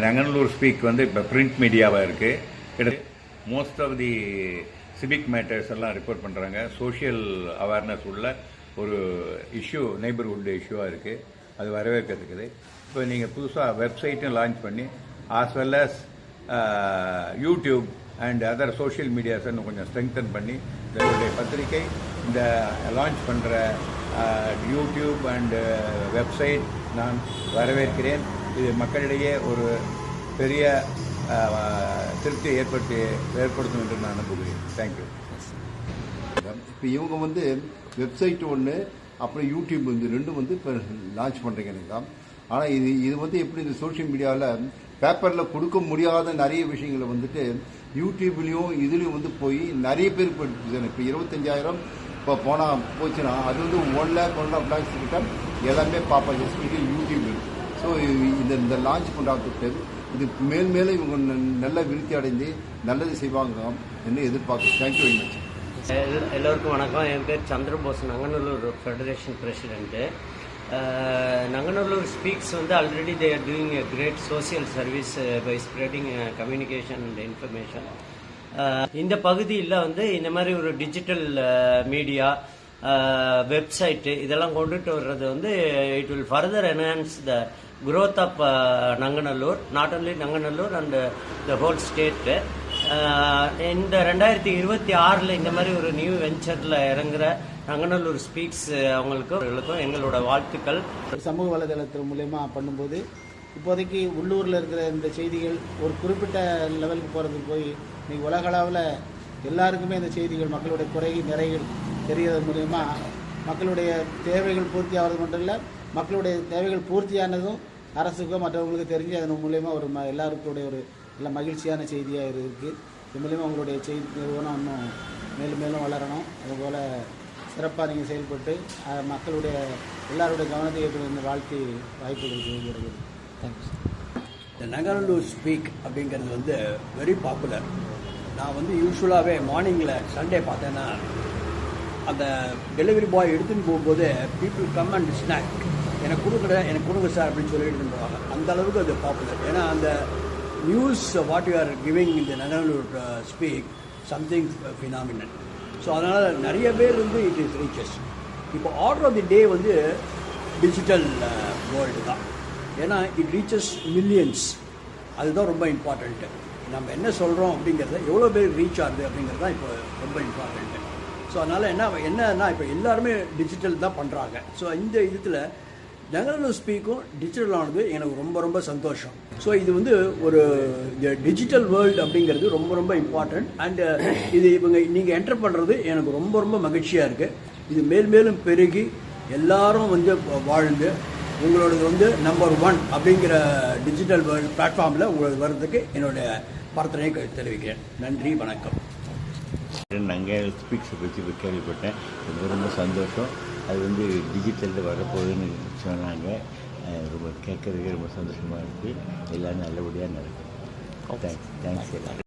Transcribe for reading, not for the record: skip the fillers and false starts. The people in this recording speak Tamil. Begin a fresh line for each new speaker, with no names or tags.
நங்கநல்லூர் ஸ்பீக் வந்து இப்போ பிரிண்ட் மீடியாவாக இருக்குது. Most of the civic matters எல்லாம் ரிப்போர்ட் பண்ணுறாங்க. சோஷியல் அவேர்னஸ் உள்ள ஒரு இஷ்யூ, நெய்பர்ஹுட் இஷ்யூவாக இருக்குது. அது வரவேற்கிறதுக்குது. இப்போ நீங்கள் புதுசாக வெப்சைட்டும் லான்ச் பண்ணி as well as YouTube and other social மீடியாஸை இன்னும் கொஞ்சம் ஸ்ட்ரெங்தன் பண்ணி இதனுடைய பத்திரிகை இந்த லான்ச் பண்ணுற யூடியூப் அண்ட் வெப்சைட் நான் வரவேற்கிறேன். இது மக்களிடையே ஒரு பெரிய திருப்தியை ஏற்படுத்தும் என்று நான் நம்புகிறேன். தேங்க்யூ.
இப்போ இவங்க வந்து வெப்சைட் ஒன்று, அப்புறம் யூடியூப் வந்து ரெண்டும் வந்து இப்போ லான்ச் பண்ணுறீங்க எனக்கு. ஆனால் இது வந்து எப்படி இந்த சோஷியல் மீடியாவில் பேப்பரில் கொடுக்க முடியாத நிறைய விஷயங்களை வந்துட்டு யூடியூப்லேயும் இதுலேயும் வந்து போய் நிறைய பேர் இப்போ 25,000 இப்போ போச்சுன்னா அது வந்து 1 lakh 1.5 lakhs கிட்ட எல்லாமே பார்ப்பாங்க. Especially YouTube. ஸோ இந்த லான்ச் பண்ணுறது இது மேலும் இவங்க நல்ல விருத்தி அடைந்து நல்லது செய்வாங்க என்று எதிர்பார்க்குறேன். Thank you very much.
எல்லோருக்கும் வணக்கம். என் பேர் Chandrabose, Nanganallur federation president. Nanganallur speaks வந்து already they are doing a great social service by spreading communication and information. இந்த பகுதியில் வந்து இந்த மாதிரி ஒரு டிஜிட்டல் மீடியா, வெப்சைட்டு இதெல்லாம் கொண்டுட்டு வர்றது வந்து it will further enhance the growth of Nanganallur, not only Nanganallur and the whole state. இந்த 2026 இந்த மாதிரி ஒரு நியூ வெஞ்சரில் இறங்குற நங்கநல்லூர் ஸ்பீக்ஸ் அவங்களுக்கும் எங்களோட வாழ்த்துக்கள்.
சமூக வலைதளத்தின் மூலயமா பண்ணும்போது இப்போதைக்கு உள்ளூரில் இருக்கிற இந்த செய்திகள் ஒரு குறிப்பிட்ட லெவலுக்கு போகிறதுக்கு போய் இன்னைக்கு உலகளவில் எல்லாருக்குமே இந்த செய்திகள் மக்களுடைய குறை நிறைகள் தெரியறது மூலயமா மக்களுடைய தேவைகள் பூர்த்தி ஆகிறது மட்டும் இல்லை, மக்களுடைய தேவைகள் பூர்த்தியானதும் அரசுக்கோ மற்றவங்களுக்கு தெரிஞ்சு அதன் மூலயமா ஒரு எல்லாருக்குடைய ஒரு நல்ல மகிழ்ச்சியான செய்தியாக இருக்குது. இது மூலயமா உங்களுடைய செய்தி நிறுவனம் இன்னும் மேலும் மேலும் வளரணும். அதுபோல் சிறப்பாக நீங்கள் செயல்பட்டு மக்களுடைய எல்லாருடைய கவனத்தை ஏற்று வாழ்க்கை வாய்ப்புகளுக்கு கிடைக்குது. தேங்க்ஸ்.
இந்த நங்கநல்லூர் ஸ்பீக் அப்படிங்கிறது வந்து வெரி பாப்புலர். நான் வந்து யூஸ்வலாகவே மார்னிங்கில் சண்டே பார்த்தேன்னா அந்த டெலிவரி பாய் எடுத்துன்னு போகும்போது பீப்புள் கம் அண்ட் ஸ்நாக் எனக்கு கொடுங்க சார் அப்படின்னு சொல்லிட்டு போவாங்க. அந்த அளவுக்கு அது பாப்புலர். ஏன்னா அந்த news what you are giving இந்த Nanganallur speak something phenomenal. So அதனால் நிறைய பேர் வந்து இட் இஸ் ரீச்சஸ். இப்போ ஆர்டர் ஆஃப் தி டே வந்து டிஜிட்டல் வேர்ல்டு தான். ஏன்னா இட் ரீச்சஸ் மில்லியன்ஸ். அதுதான் ரொம்ப இம்பார்ட்டண்ட்டு. நம்ம என்ன சொல்கிறோம் அப்படிங்கிறத எவ்வளோ பேர் ரீச் ஆகுது அப்படிங்கிறது தான் இப்போ ரொம்ப இம்பார்ட்டண்ட்டு. ஸோ அதனால் என்னன்னா இப்போ எல்லாருமே டிஜிட்டல் தான் பண்ணுறாங்க. ஸோ இந்த இதில் நங்கநல்லூர் ஸ்பீக்கும் டிஜிட்டல் ஆனது எனக்கு ரொம்ப ரொம்ப சந்தோஷம். ஸோ இது வந்து ஒரு டிஜிட்டல் வேர்ல்டு அப்படிங்கிறது ரொம்ப ரொம்ப இம்பார்ட்டண்ட். அண்டு இது நீங்கள் என்டர் பண்ணுறது எனக்கு ரொம்ப ரொம்ப மகிழ்ச்சியாக இருக்குது. இது மேலும் பெருகி எல்லாரும் வந்து வாழ்ந்து உங்களோடது வந்து நம்பர் 1 அப்படிங்கிற டிஜிட்டல் வேர்ல்டு பிளாட்ஃபார்மில் உங்களுக்கு வர்றதுக்கு என்னுடைய பிரார்த்தனையை தெரிவிக்கிறேன். நன்றி, வணக்கம்.
நாங்கள் ஸ்பீக்ஸை பற்றி கேள்விப்பட்டேன். ரொம்ப ரொம்ப சந்தோஷம். அது வந்து டிஜிட்டலில் வரப்போகுதுன்னு சொன்னாங்க. ரொம்ப கேட்கறதுக்கு ரொம்ப சந்தோஷமாக இருக்குது. எல்லாம் நல்லபடியாக நடக்கும். தேங்க்ஸ் எல்லாம்.